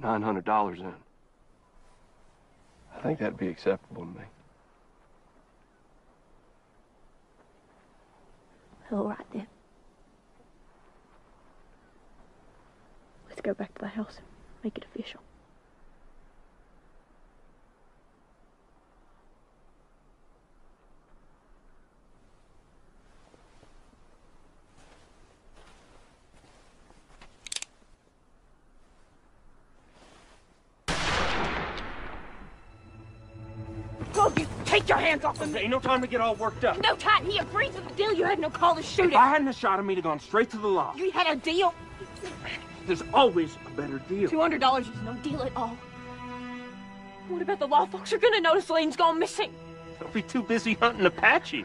$900 in. I think that'd be acceptable to me. All right, then. Let's go back to the house and make it official. Will you take your hands off of me? Ain't no time to get all worked up. No time. He agreed to the deal. You had no call to shoot If him. I hadn't have shot him, he'd have gone straight to the law. You had a deal. There's always a better deal. $200 is no deal at all. What about the law folks? Are gonna notice Lane's gone missing. They'll be too busy hunting Apache.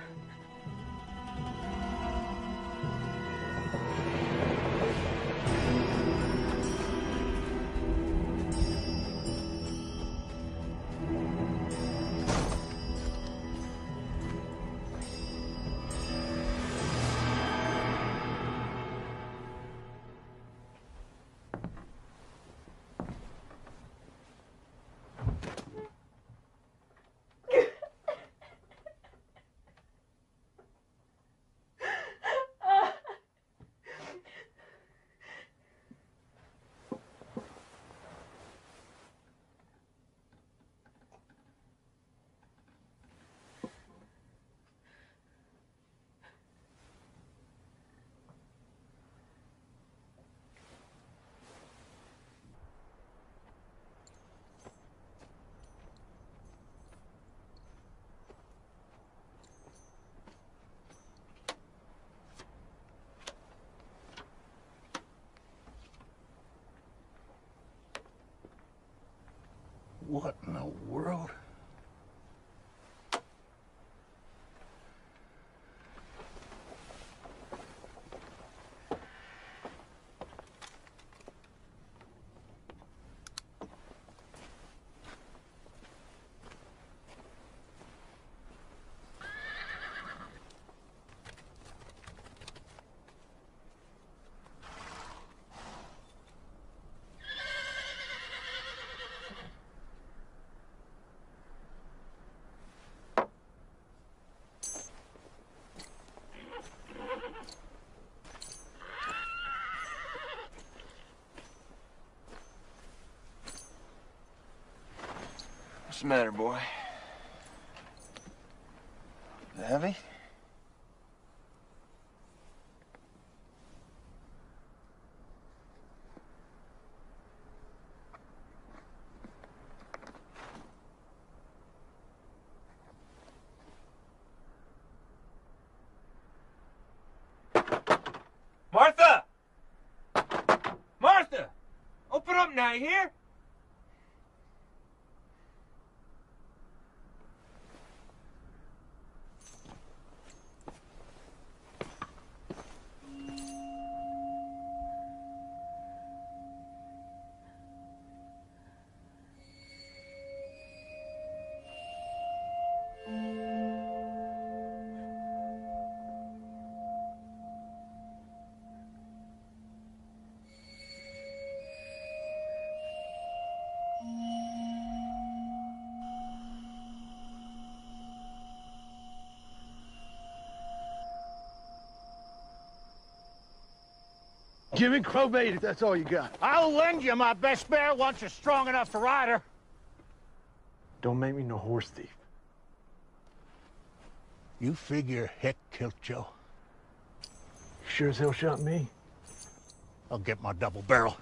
What in the world? What's the matter, boy? Is it heavy? Martha! Martha! Open up now, you hear? Give me crowbait if that's all you got. I'll lend you my best bear once you're strong enough to ride her. Don't make me no horse thief. You figure Heck killed Joe? You sure as hell shot me. I'll get my double barrel.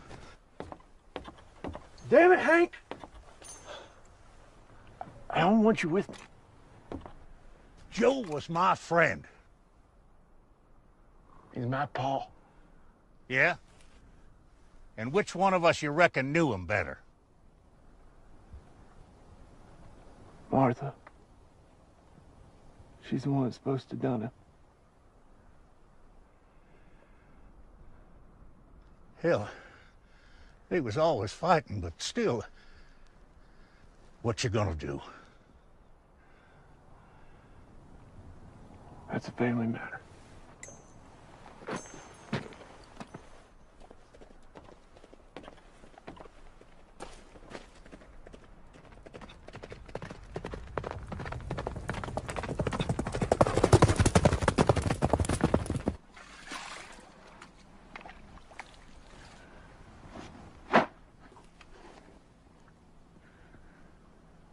Damn it, Hank! I don't want you with me. Joe was my friend. He's my paw. Yeah? And which one of us you reckon knew him better? Martha. She's the one that's supposed to have done it. Hell, they was always fighting, but still, what you gonna do? That's a family matter.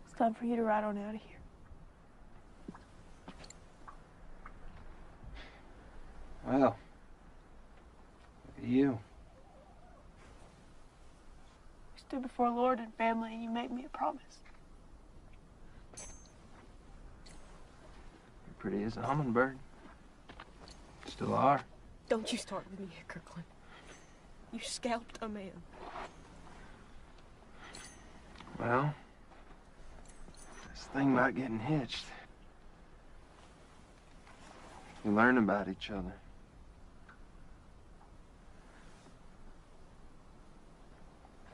It's time for you to ride on out of here. Well, look at you. You stood before Lord and family and you made me a promise. You're pretty as a hummingbird. Still are. Don't you start with me here, Kirkland. You scalped a man. Well, this thing about getting hitched. You learn about each other.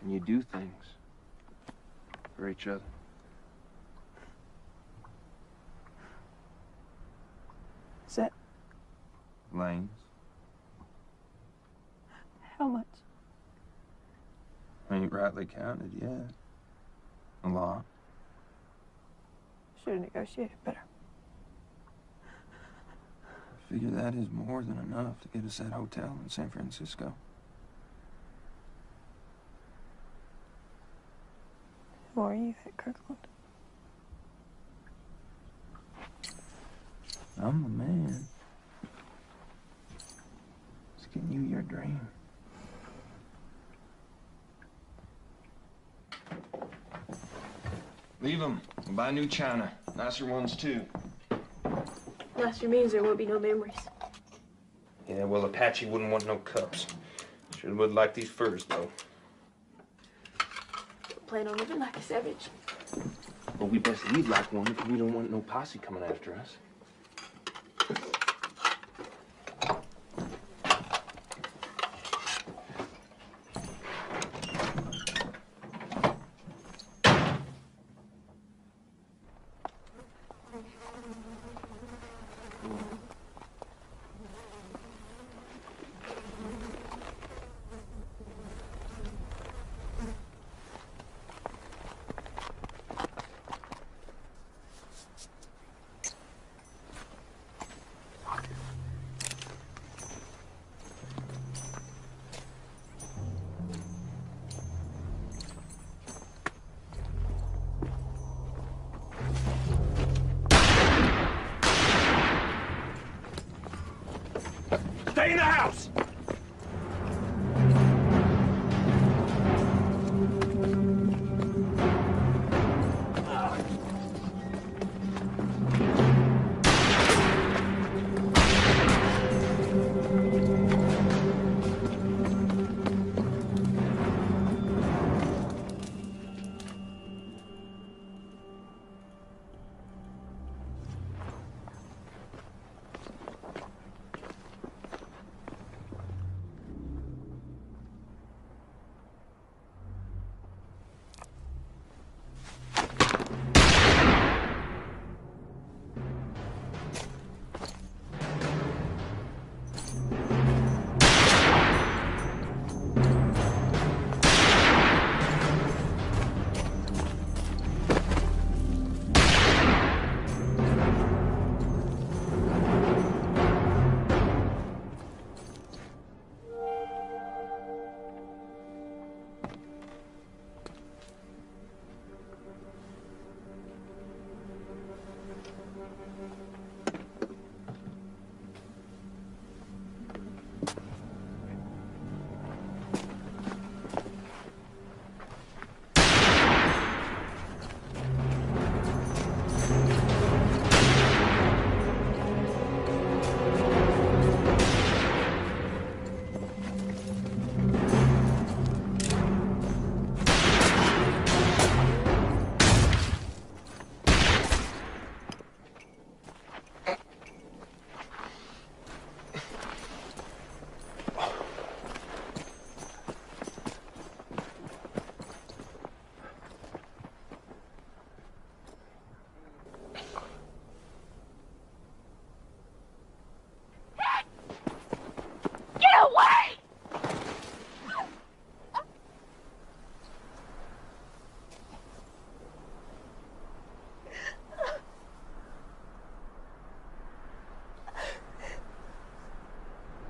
And you do things for each other. Is that Lanes. how much? Ain't rightly counted yet. A lot. Should have negotiated better. I figure that is more than enough to get us that hotel in San Francisco. Who are you at Kirkland? I'm the man. It's getting you your dream. Leave them. We'll buy new china. Nicer ones, too. Nicer means there won't be no memories. Yeah, well, Apache wouldn't want no cups. Sure would like these furs, though. Don't plan on living like a savage. Well, we best lead like one if we don't want no posse coming after us. Stay in the house!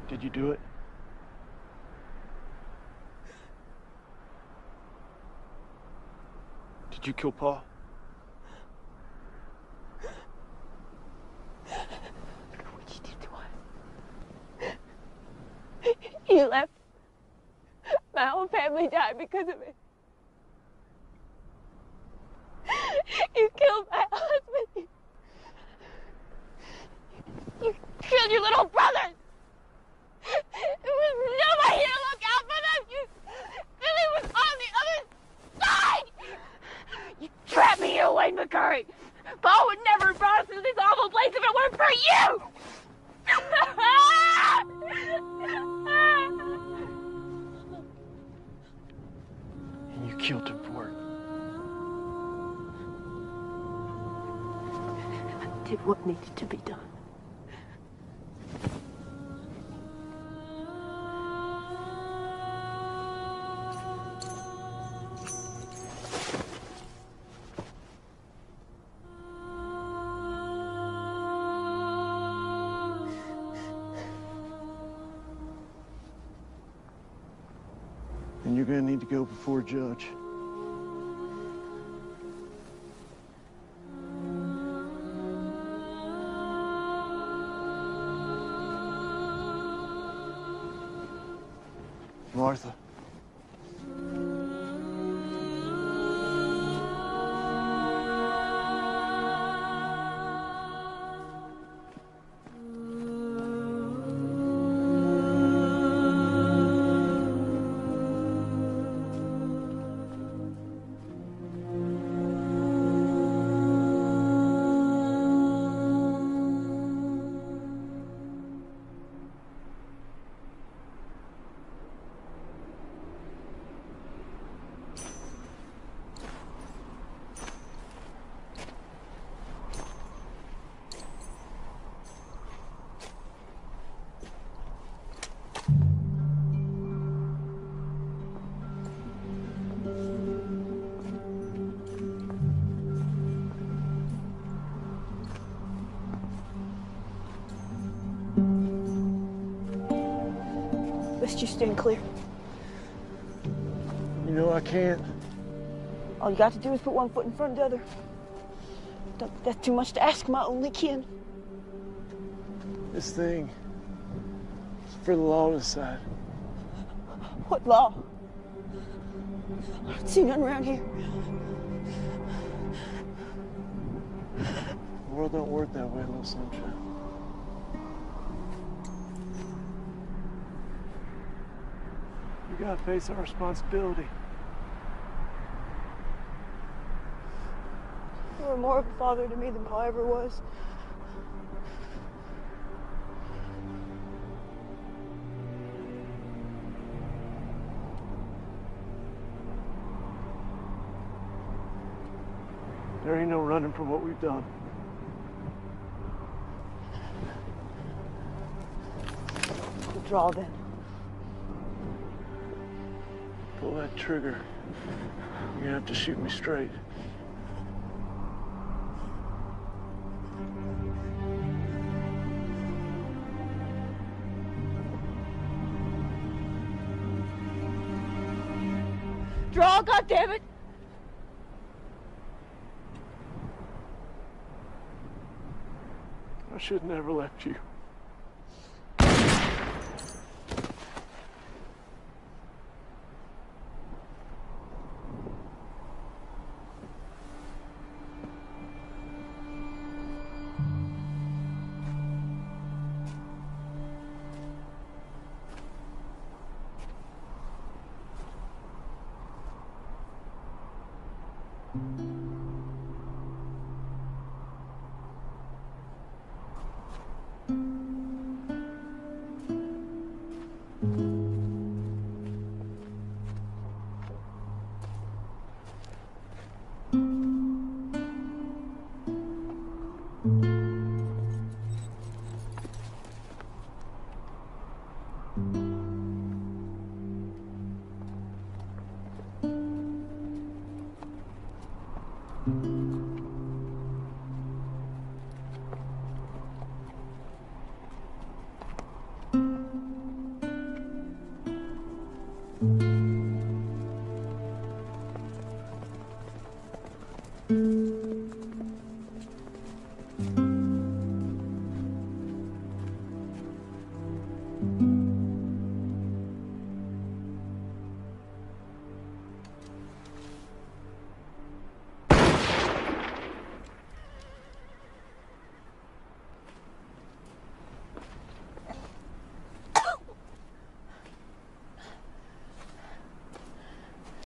Did you do it? Did you kill Paul? What you did to us. You left. My whole family died because of it. You killed my husband. You killed your little brothers. There was nobody to look out for them. Billy was on the other side. You trapped me here, Wayne McCurry. Paul would never have brought us to this awful place if it weren't for you. And you killed him for it. I did what needed to be done. And you're gonna need to go before a judge. Martha. Best you stand clear. You know I can't. All you got to do is put one foot in front of the other. Don't think that's too much to ask my only kin. This thing is for the law to decide. What law? I don't see none around here. The world don't work that way, little sunshine. We gotta face our responsibility. You were more of a father to me than Pa ever was. There ain't no running from what we've done. Draw then. Pull that trigger. You're gonna have to shoot me straight. Draw, goddammit! I should never left you.